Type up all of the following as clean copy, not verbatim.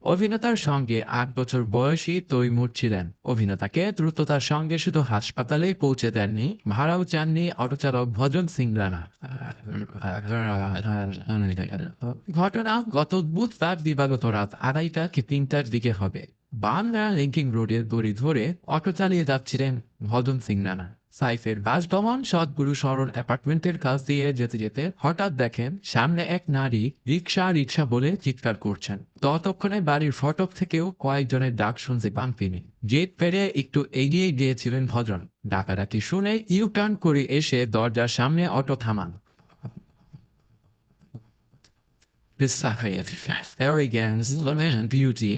অভিনেতার সঙ্গে ৮ বছর বয়সী তৈমুর ছিলেন। অভিনেতাকে দ্রুততার সঙ্গে শুধু হাসপাতালেই পৌঁছে দেননি, ভাড়াও চাননি অটোচালক ভজন সিং রানা। ঘটনা গত বুধবার দিবাগত রাত ২:৩০ কি ৩টার দিকে হবে। বাংলা লিঙ্কিং রোডের দড়ি ধরে অটো চালিয়ে যাচ্ছিলেন ভজন সিং রানা। সাইফের বাসভবন সদ্গুরু সরল অ্যাপার্টমেন্টের কাছ দিয়ে যেতে যেতে হঠাৎ দেখেন সামনে এক নারী রিক্সা রিক্সা বলে চিৎকার করছেন। ততক্ষণে বাড়ির ফটক থেকেও কয়েকজনের ডাক শুনতে পান তিনি। জেট পেরে একটু এগিয়ে গিয়েছিলেন ভজন। ডাকাডাকি শুনে ইউ টার্ন করে এসে দরজার সামনে অটো থামান। Arrogance, and beauty,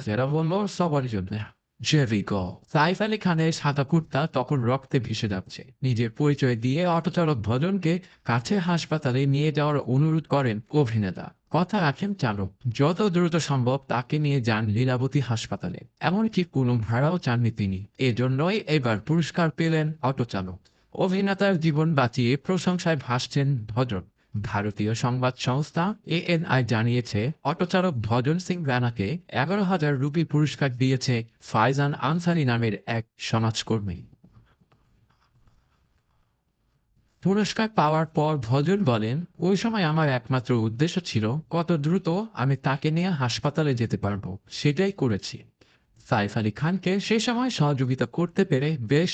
সেটা বললো সবারই জন্য। জেভিকো সাইফ আলী খানের সাদা কুর্তা তখন রক্তে ভেসে যাচ্ছে। নিজের পরিচয় দিয়ে অটোচালক ভজনকে কাছে হাসপাতালে নিয়ে যাওয়ার অনুরোধ করেন অভিনেতা। কথা রাখেন চালক, যত দ্রুত সম্ভব তাকে নিয়ে যান লীলাবতী হাসপাতালে। এমনকি কোনো ভাড়াও চাননি তিনি। এজন্যই এবার পুরস্কার পেলেন অটোচালক। অভিনেতার জীবন বাঁচিয়ে প্রশংসায় ভাসছেন ভজন। ভারতীয় সংবাদ সংস্থা এএনআই জানিয়েছে, অটোচালক ভজন সিং রানাকে ১১,০০০ রুপি পুরস্কার দিয়েছে ফাইজান আনসারি নামের এক সমাজকর্মী। পুরস্কার পাওয়ার পর ভজন বলেন, ওই সময় আমার একমাত্র উদ্দেশ্য ছিল কত দ্রুত আমি তাকে নিয়ে হাসপাতালে যেতে পারবো, সেটাই করেছি। সাইফ আলী খানকে সে সময় সহযোগিতা করতে পেরে বেশ